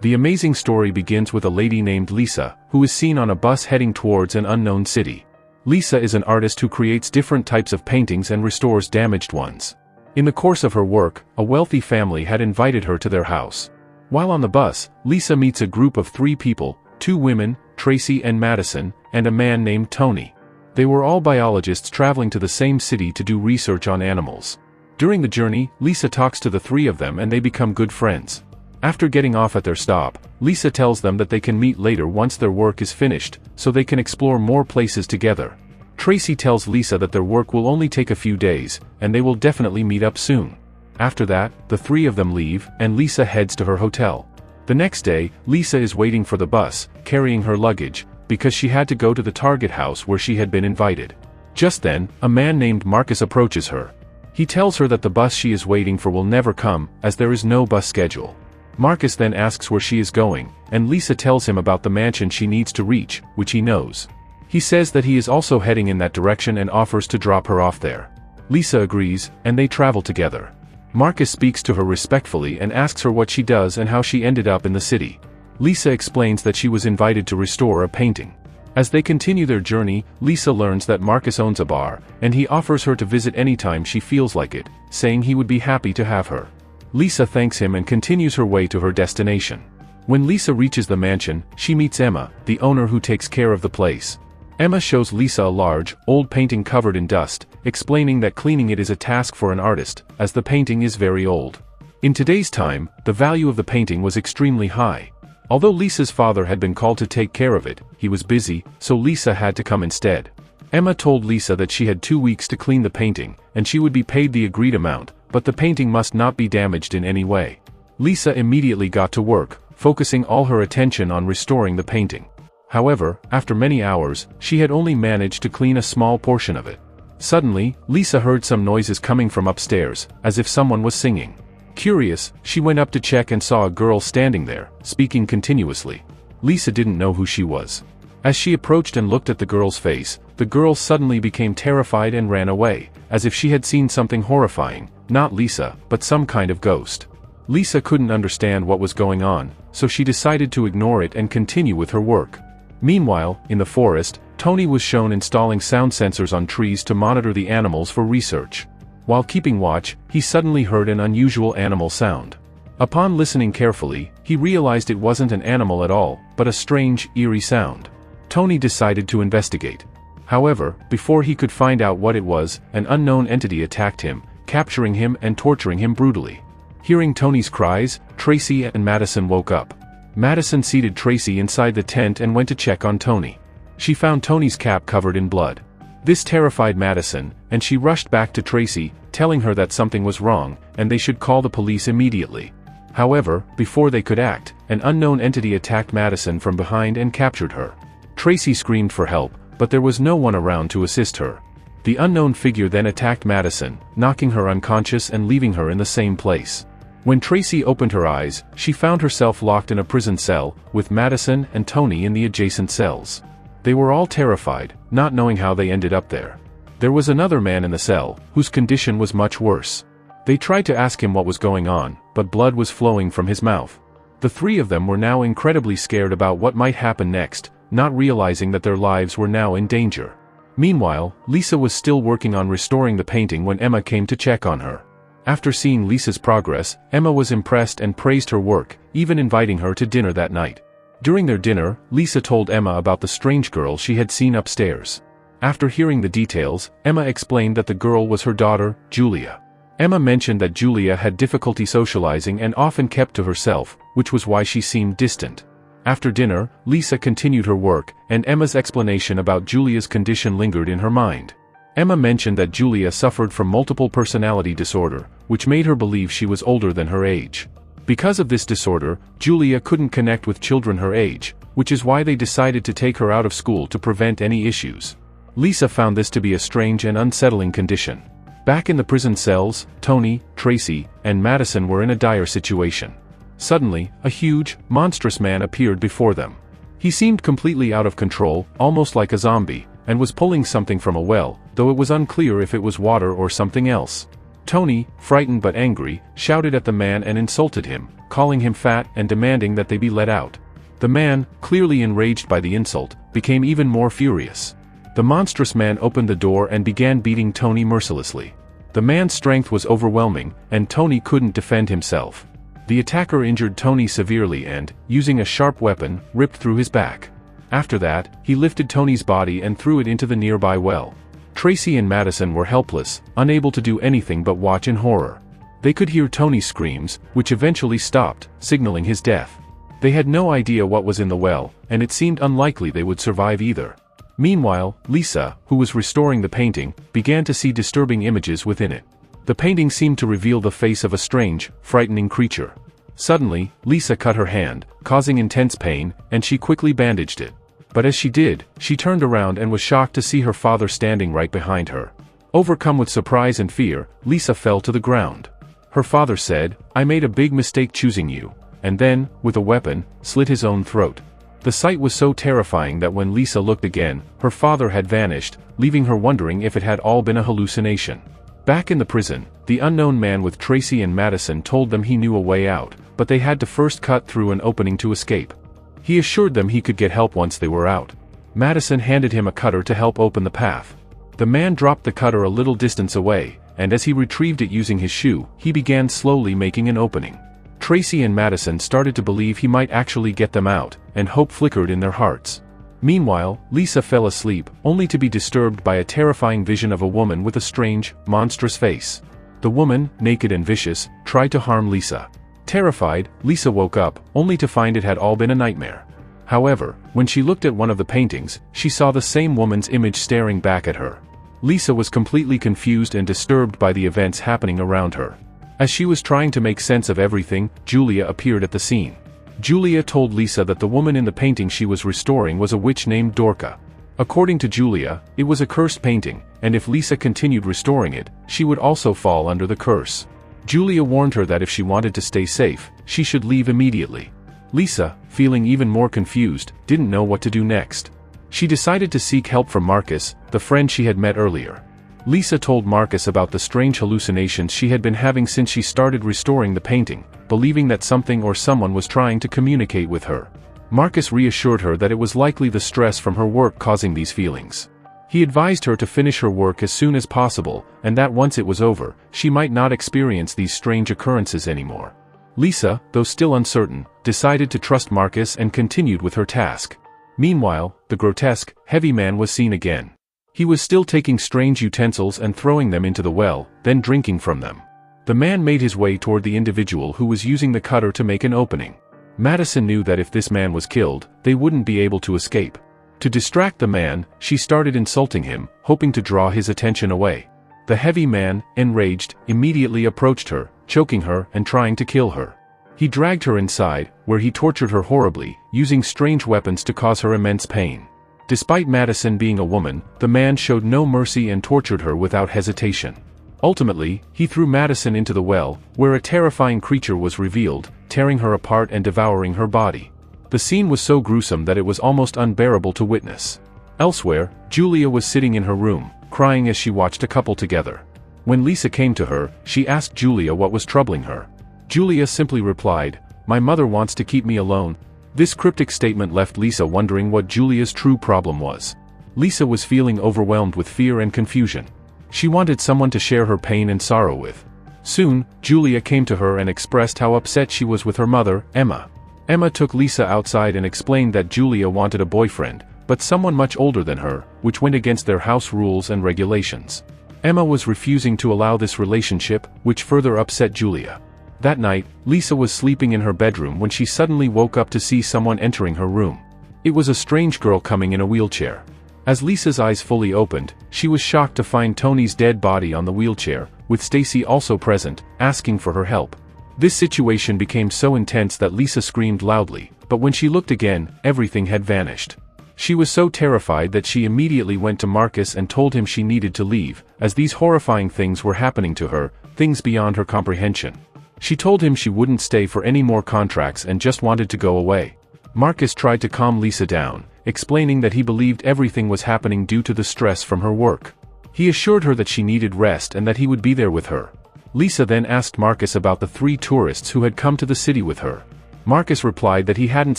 The amazing story begins with a lady named Lisa, who is seen on a bus heading towards an unknown city. Lisa is an artist who creates different types of paintings and restores damaged ones. In the course of her work, a wealthy family had invited her to their house. While on the bus, Lisa meets a group of 3 people, 2 women, Tracy and Madison, and a man named Tony. They were all biologists traveling to the same city to do research on animals. During the journey, Lisa talks to the 3 of them and they become good friends. After getting off at their stop, Lisa tells them that they can meet later once their work is finished, so they can explore more places together. Tracy tells Lisa that their work will only take a few days, and they will definitely meet up soon. After that, the 3 of them leave, and Lisa heads to her hotel. The next day, Lisa is waiting for the bus, carrying her luggage, because she had to go to the target house where she had been invited. Just then, a man named Marcus approaches her. He tells her that the bus she is waiting for will never come, as there is no bus schedule. Marcus then asks where she is going, and Lisa tells him about the mansion she needs to reach, which he knows. He says that he is also heading in that direction and offers to drop her off there. Lisa agrees, and they travel together. Marcus speaks to her respectfully and asks her what she does and how she ended up in the city. Lisa explains that she was invited to restore a painting. As they continue their journey, Lisa learns that Marcus owns a bar, and he offers her to visit anytime she feels like it, saying he would be happy to have her. Lisa thanks him and continues her way to her destination. When Lisa reaches the mansion, she meets Emma, the owner who takes care of the place. Emma shows Lisa a large, old painting covered in dust, explaining that cleaning it is a task for an artist, as the painting is very old. In today's time, the value of the painting was extremely high. Although Lisa's father had been called to take care of it, he was busy, so Lisa had to come instead. Emma told Lisa that she had 2 weeks to clean the painting, and she would be paid the agreed amount, but the painting must not be damaged in any way. Lisa immediately got to work, focusing all her attention on restoring the painting. However, after many hours, she had only managed to clean a small portion of it. Suddenly, Lisa heard some noises coming from upstairs, as if someone was singing. Curious, she went up to check and saw a girl standing there, speaking continuously. Lisa didn't know who she was. As she approached and looked at the girl's face, the girl suddenly became terrified and ran away, as if she had seen something horrifying, not Lisa, but some kind of ghost. Lisa couldn't understand what was going on, so she decided to ignore it and continue with her work. Meanwhile, in the forest, Tony was shown installing sound sensors on trees to monitor the animals for research. While keeping watch, he suddenly heard an unusual animal sound. Upon listening carefully, he realized it wasn't an animal at all, but a strange, eerie sound. Tony decided to investigate. However, before he could find out what it was, an unknown entity attacked him, capturing him and torturing him brutally. Hearing Tony's cries, Tracy and Madison woke up. Madison seated Tracy inside the tent and went to check on Tony. She found Tony's cap covered in blood. This terrified Madison, and she rushed back to Tracy, telling her that something was wrong, and they should call the police immediately. However, before they could act, an unknown entity attacked Madison from behind and captured her. Tracy screamed for help, but there was no one around to assist her. The unknown figure then attacked Madison, knocking her unconscious and leaving her in the same place. When Tracy opened her eyes, she found herself locked in a prison cell, with Madison and Tony in the adjacent cells. They were all terrified, not knowing how they ended up there. There was another man in the cell, whose condition was much worse. They tried to ask him what was going on, but blood was flowing from his mouth. The 3 of them were now incredibly scared about what might happen next, not realizing that their lives were now in danger. Meanwhile, Lisa was still working on restoring the painting when Emma came to check on her. After seeing Lisa's progress, Emma was impressed and praised her work, even inviting her to dinner that night. During their dinner, Lisa told Emma about the strange girl she had seen upstairs. After hearing the details, Emma explained that the girl was her daughter, Julia. Emma mentioned that Julia had difficulty socializing and often kept to herself, which was why she seemed distant. After dinner, Lisa continued her work, and Emma's explanation about Julia's condition lingered in her mind. Emma mentioned that Julia suffered from multiple personality disorder, which made her believe she was older than her age. Because of this disorder, Julia couldn't connect with children her age, which is why they decided to take her out of school to prevent any issues. Lisa found this to be a strange and unsettling condition. Back in the prison cells, Tony, Tracy, and Madison were in a dire situation. Suddenly, a huge, monstrous man appeared before them. He seemed completely out of control, almost like a zombie, and was pulling something from a well, though it was unclear if it was water or something else. Tony, frightened but angry, shouted at the man and insulted him, calling him fat and demanding that they be let out. The man, clearly enraged by the insult, became even more furious. The monstrous man opened the door and began beating Tony mercilessly. The man's strength was overwhelming, and Tony couldn't defend himself. The attacker injured Tony severely and, using a sharp weapon, ripped through his back. After that, he lifted Tony's body and threw it into the nearby well. Tracy and Madison were helpless, unable to do anything but watch in horror. They could hear Tony's screams, which eventually stopped, signaling his death. They had no idea what was in the well, and it seemed unlikely they would survive either. Meanwhile, Lisa, who was restoring the painting, began to see disturbing images within it. The painting seemed to reveal the face of a strange, frightening creature. Suddenly, Lisa cut her hand, causing intense pain, and she quickly bandaged it. But as she did, she turned around and was shocked to see her father standing right behind her. Overcome with surprise and fear, Lisa fell to the ground. Her father said, "I made a big mistake choosing you," and then, with a weapon, slit his own throat. The sight was so terrifying that when Lisa looked again, her father had vanished, leaving her wondering if it had all been a hallucination. Back in the prison, the unknown man with Tracy and Madison told them he knew a way out, but they had to first cut through an opening to escape. He assured them he could get help once they were out. Madison handed him a cutter to help open the path. The man dropped the cutter a little distance away, and as he retrieved it using his shoe, he began slowly making an opening. Tracy and Madison started to believe he might actually get them out, and hope flickered in their hearts. Meanwhile, Lisa fell asleep, only to be disturbed by a terrifying vision of a woman with a strange, monstrous face. The woman, naked and vicious, tried to harm Lisa. Terrified, Lisa woke up, only to find it had all been a nightmare. However, when she looked at one of the paintings, she saw the same woman's image staring back at her. Lisa was completely confused and disturbed by the events happening around her. As she was trying to make sense of everything, Julia appeared at the scene. Julia told Lisa that the woman in the painting she was restoring was a witch named Dorca. According to Julia, it was a cursed painting, and if Lisa continued restoring it, she would also fall under the curse. Julia warned her that if she wanted to stay safe, she should leave immediately. Lisa, feeling even more confused, didn't know what to do next. She decided to seek help from Marcus, the friend she had met earlier. Lisa told Marcus about the strange hallucinations she had been having since she started restoring the painting, believing that something or someone was trying to communicate with her. Marcus reassured her that it was likely the stress from her work causing these feelings. He advised her to finish her work as soon as possible, and that once it was over, she might not experience these strange occurrences anymore. Lisa, though still uncertain, decided to trust Marcus and continued with her task. Meanwhile, the grotesque, heavy man was seen again. He was still taking strange utensils and throwing them into the well, then drinking from them. The man made his way toward the individual who was using the cutter to make an opening. Madison knew that if this man was killed, they wouldn't be able to escape. To distract the man, she started insulting him, hoping to draw his attention away. The heavy man, enraged, immediately approached her, choking her and trying to kill her. He dragged her inside, where he tortured her horribly, using strange weapons to cause her immense pain. Despite Madison being a woman, the man showed no mercy and tortured her without hesitation. Ultimately, he threw Madison into the well, where a terrifying creature was revealed, tearing her apart and devouring her body. The scene was so gruesome that it was almost unbearable to witness. Elsewhere, Julia was sitting in her room, crying as she watched a couple together. When Lisa came to her, she asked Julia what was troubling her. Julia simply replied, "My mother wants to keep me alone." This cryptic statement left Lisa wondering what Julia's true problem was. Lisa was feeling overwhelmed with fear and confusion. She wanted someone to share her pain and sorrow with. Soon, Julia came to her and expressed how upset she was with her mother, Emma. Emma took Lisa outside and explained that Julia wanted a boyfriend, but someone much older than her, which went against their house rules and regulations. Emma was refusing to allow this relationship, which further upset Julia. That night, Lisa was sleeping in her bedroom when she suddenly woke up to see someone entering her room. It was a strange girl coming in a wheelchair. As Lisa's eyes fully opened, she was shocked to find Tony's dead body on the wheelchair, with Stacy also present, asking for her help. This situation became so intense that Lisa screamed loudly, but when she looked again, everything had vanished. She was so terrified that she immediately went to Marcus and told him she needed to leave, as these horrifying things were happening to her, things beyond her comprehension. She told him she wouldn't stay for any more contracts and just wanted to go away. Marcus tried to calm Lisa down, explaining that he believed everything was happening due to the stress from her work. He assured her that she needed rest and that he would be there with her. Lisa then asked Marcus about the 3 tourists who had come to the city with her. Marcus replied that he hadn't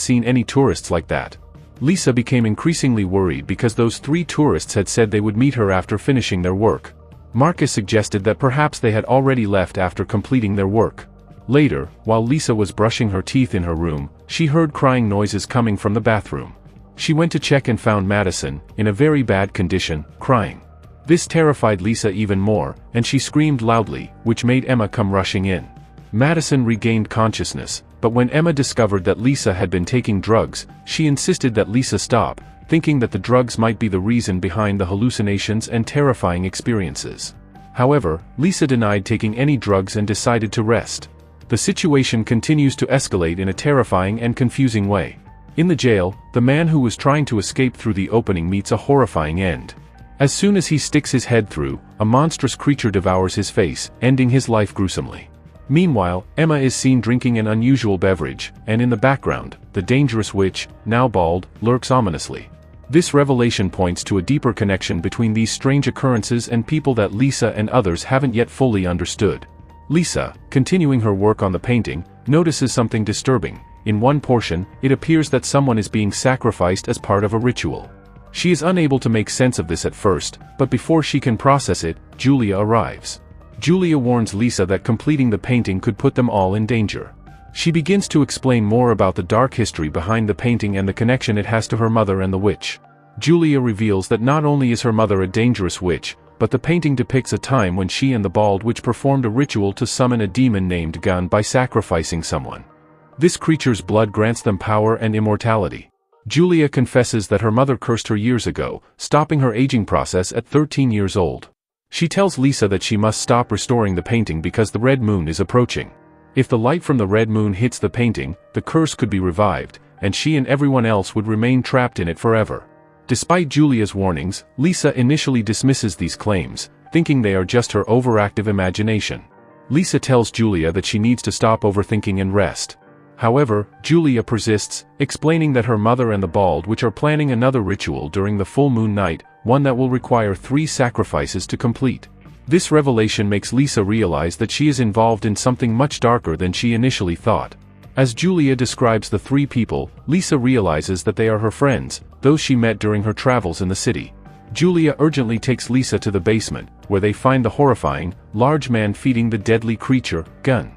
seen any tourists like that. Lisa became increasingly worried because those 3 tourists had said they would meet her after finishing their work. Marcus suggested that perhaps they had already left after completing their work. Later, while Lisa was brushing her teeth in her room, she heard crying noises coming from the bathroom. She went to check and found Madison, in a very bad condition, crying. This terrified Lisa even more, and she screamed loudly, which made Emma come rushing in. Madison regained consciousness, but when Emma discovered that Lisa had been taking drugs, she insisted that Lisa stop, thinking that the drugs might be the reason behind the hallucinations and terrifying experiences. However, Lisa denied taking any drugs and decided to rest. The situation continues to escalate in a terrifying and confusing way. In the jail, the man who was trying to escape through the opening meets a horrifying end. As soon as he sticks his head through, a monstrous creature devours his face, ending his life gruesomely. Meanwhile, Emma is seen drinking an unusual beverage, and in the background, the dangerous witch, now bald, lurks ominously. This revelation points to a deeper connection between these strange occurrences and people that Lisa and others haven't yet fully understood. Lisa, continuing her work on the painting, notices something disturbing. In one portion, it appears that someone is being sacrificed as part of a ritual. She is unable to make sense of this at first, but before she can process it, Julia arrives. Julia warns Lisa that completing the painting could put them all in danger. She begins to explain more about the dark history behind the painting and the connection it has to her mother and the witch. Julia reveals that not only is her mother a dangerous witch, but the painting depicts a time when she and the bald witch performed a ritual to summon a demon named Gun by sacrificing someone. This creature's blood grants them power and immortality. Julia confesses that her mother cursed her years ago, stopping her aging process at 13 years old. She tells Lisa that she must stop restoring the painting because the red moon is approaching. If the light from the red moon hits the painting, the curse could be revived, and she and everyone else would remain trapped in it forever. Despite Julia's warnings, Lisa initially dismisses these claims, thinking they are just her overactive imagination. Lisa tells Julia that she needs to stop overthinking and rest. However, Julia persists, explaining that her mother and the bald witch are planning another ritual during the full moon night, one that will require 3 sacrifices to complete. This revelation makes Lisa realize that she is involved in something much darker than she initially thought. As Julia describes the 3 people, Lisa realizes that they are her friends, those she met during her travels in the city. Julia urgently takes Lisa to the basement, where they find the horrifying, large man feeding the deadly creature, Gun.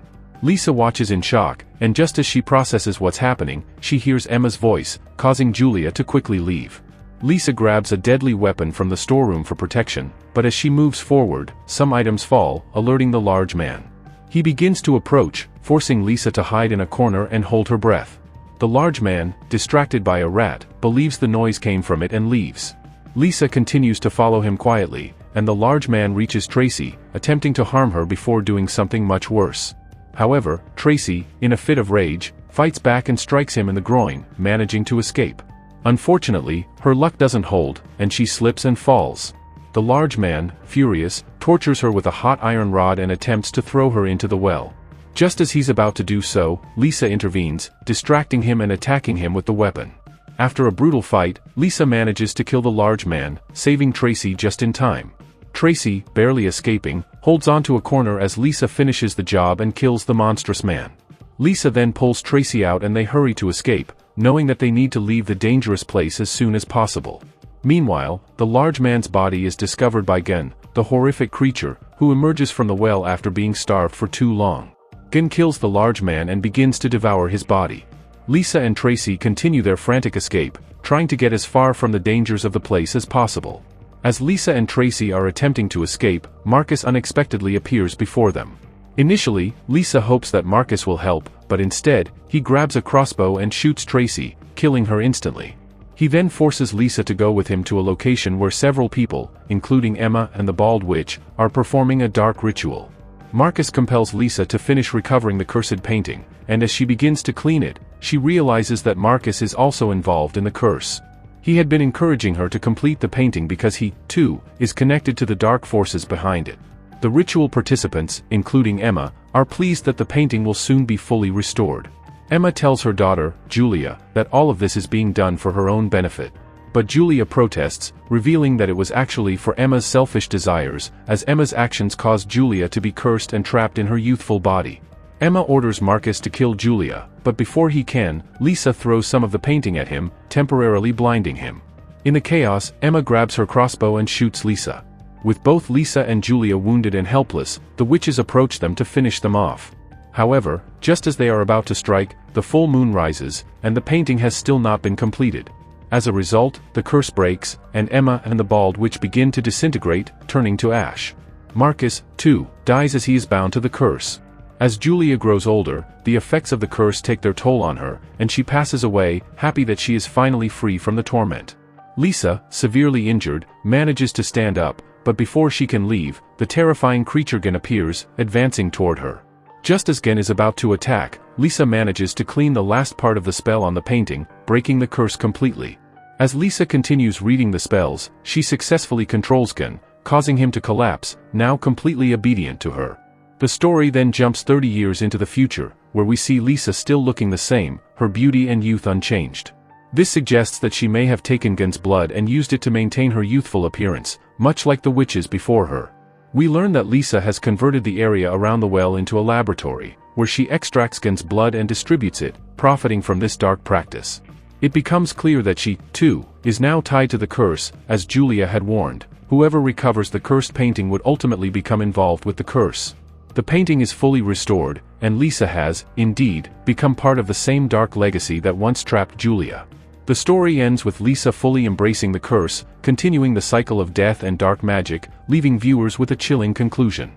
Lisa watches in shock, and just as she processes what's happening, she hears Emma's voice, causing Julia to quickly leave. Lisa grabs a deadly weapon from the storeroom for protection, but as she moves forward, some items fall, alerting the large man. He begins to approach, forcing Lisa to hide in a corner and hold her breath. The large man, distracted by a rat, believes the noise came from it and leaves. Lisa continues to follow him quietly, and the large man reaches Tracy, attempting to harm her before doing something much worse. However, Tracy, in a fit of rage, fights back and strikes him in the groin, managing to escape. Unfortunately, her luck doesn't hold, and she slips and falls. The large man, furious, tortures her with a hot iron rod and attempts to throw her into the well. Just as he's about to do so, Lisa intervenes, distracting him and attacking him with the weapon. After a brutal fight, Lisa manages to kill the large man, saving Tracy just in time. Tracy, barely escaping, holds onto a corner as Lisa finishes the job and kills the monstrous man. Lisa then pulls Tracy out and they hurry to escape, knowing that they need to leave the dangerous place as soon as possible. Meanwhile, the large man's body is discovered by Gun, the horrific creature, who emerges from the well after being starved for too long. Gun kills the large man and begins to devour his body. Lisa and Tracy continue their frantic escape, trying to get as far from the dangers of the place as possible. As Lisa and Tracy are attempting to escape, Marcus unexpectedly appears before them. Initially, Lisa hopes that Marcus will help, but instead, he grabs a crossbow and shoots Tracy, killing her instantly. He then forces Lisa to go with him to a location where several people, including Emma and the bald witch, are performing a dark ritual. Marcus compels Lisa to finish recovering the cursed painting, and as she begins to clean it, she realizes that Marcus is also involved in the curse. He had been encouraging her to complete the painting because he, too, is connected to the dark forces behind it. The ritual participants, including Emma, are pleased that the painting will soon be fully restored. Emma tells her daughter, Julia, that all of this is being done for her own benefit. but Julia protests, revealing that it was actually for Emma's selfish desires, as Emma's actions caused Julia to be cursed and trapped in her youthful body. Emma orders Marcus to kill Julia, but before he can, Lisa throws some of the painting at him, temporarily blinding him. In the chaos, Emma grabs her crossbow and shoots Lisa. With both Lisa and Julia wounded and helpless, the witches approach them to finish them off. However, just as they are about to strike, the full moon rises, and the painting has still not been completed. As a result, the curse breaks, and Emma and the bald witch begin to disintegrate, turning to ash. Marcus, too, dies as he is bound to the curse. As Julia grows older, the effects of the curse take their toll on her, and she passes away, happy that she is finally free from the torment. Lisa, severely injured, manages to stand up, but before she can leave, the terrifying creature Gen appears, advancing toward her. Just as Gen is about to attack, Lisa manages to clean the last part of the spell on the painting, breaking the curse completely. As Lisa continues reading the spells, she successfully controls Gen, causing him to collapse, now completely obedient to her. The story then jumps 30 years into the future, where we see Lisa still looking the same, her beauty and youth unchanged. This suggests that she may have taken Gen's blood and used it to maintain her youthful appearance, much like the witches before her. We learn that Lisa has converted the area around the well into a laboratory, where she extracts Gen's blood and distributes it, profiting from this dark practice. It becomes clear that she, too, is now tied to the curse, as Julia had warned. Whoever recovers the cursed painting would ultimately become involved with the curse. The painting is fully restored, and Lisa has, indeed, become part of the same dark legacy that once trapped Julia. The story ends with Lisa fully embracing the curse, continuing the cycle of death and dark magic, leaving viewers with a chilling conclusion.